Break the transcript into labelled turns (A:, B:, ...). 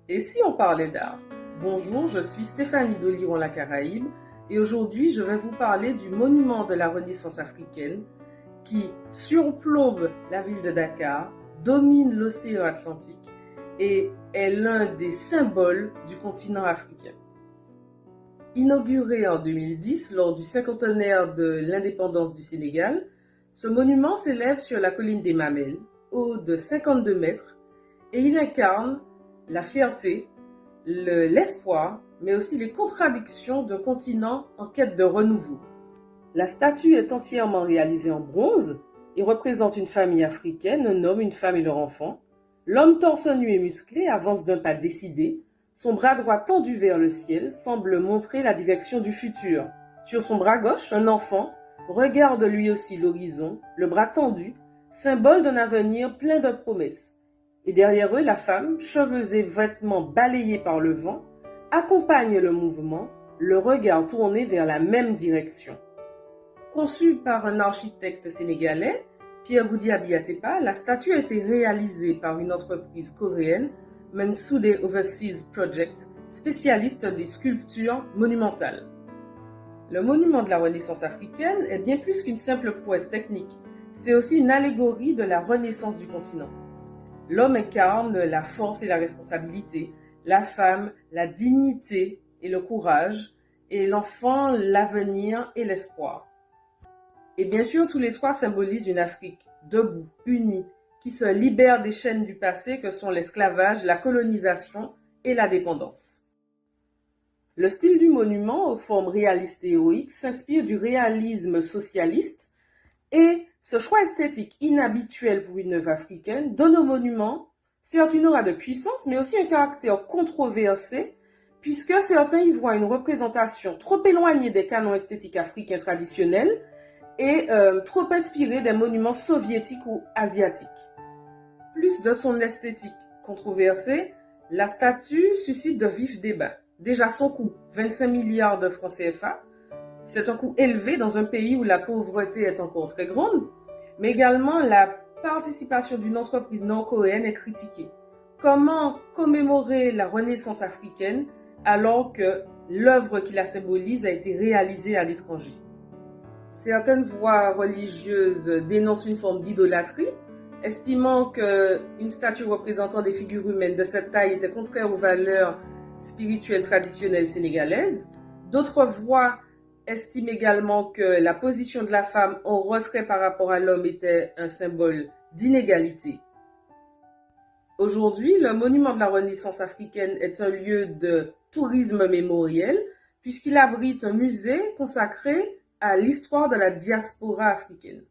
A: Et si on parlait d'art? Bonjour, je suis Stéphanie d'Oliron-la-Caraïbe et aujourd'hui je vais vous parler du monument de la Renaissance africaine qui surplombe la ville de Dakar, domine l'océan Atlantique et est l'un des symboles du continent africain. Inauguré en 2010 lors du cinquantenaire de l'indépendance du Sénégal, ce monument s'élève sur la colline des Mamelles, haut de 52 mètres, et il incarne la fierté, l'espoir, mais aussi les contradictions d'un continent en quête de renouveau. La statue est entièrement réalisée en bronze et représente une famille africaine, un homme, une femme et leur enfant. L'homme torse nu et musclé avance d'un pas décidé. Son bras droit tendu vers le ciel semble montrer la direction du futur. Sur son bras gauche, un enfant regarde lui aussi l'horizon, le bras tendu, symbole d'un avenir plein de promesses. Et derrière eux, la femme, cheveux et vêtements balayés par le vent, accompagne le mouvement, le regard tourné vers la même direction. Conçue par un architecte sénégalais, Pierre Goudiaby Atepa, la statue a été réalisée par une entreprise coréenne, Mansudae Overseas Project, spécialiste des sculptures monumentales. Le monument de la Renaissance africaine est bien plus qu'une simple prouesse technique. C'est aussi une allégorie de la renaissance du continent. L'homme incarne la force et la responsabilité, la femme, la dignité et le courage, et l'enfant, l'avenir et l'espoir. Et bien sûr, tous les trois symbolisent une Afrique debout, unie, qui se libère des chaînes du passé que sont l'esclavage, la colonisation et la dépendance. Le style du monument, aux formes réalistes et héroïques, s'inspire du réalisme socialiste et ce choix esthétique inhabituel pour une œuvre africaine donne au monument, certes une aura de puissance, mais aussi un caractère controversé, puisque certains y voient une représentation trop éloignée des canons esthétiques africains traditionnels et trop inspirée des monuments soviétiques ou asiatiques. Plus de son esthétique controversée, la statue suscite de vifs débats. Déjà son coût, 25 milliards de francs CFA, c'est un coût élevé dans un pays où la pauvreté est encore très grande, mais également la participation d'une entreprise nord-coréenne est critiquée. Comment commémorer la Renaissance africaine alors que l'œuvre qui la symbolise a été réalisée à l'étranger? Certaines voix religieuses dénoncent une forme d'idolâtrie, estimant qu'une statue représentant des figures humaines de cette taille était contraire aux valeurs spirituelles traditionnelles sénégalaises. D'autres voix estiment également que la position de la femme en retrait par rapport à l'homme était un symbole d'inégalité. Aujourd'hui, le monument de la Renaissance africaine est un lieu de tourisme mémoriel puisqu'il abrite un musée consacré à l'histoire de la diaspora africaine.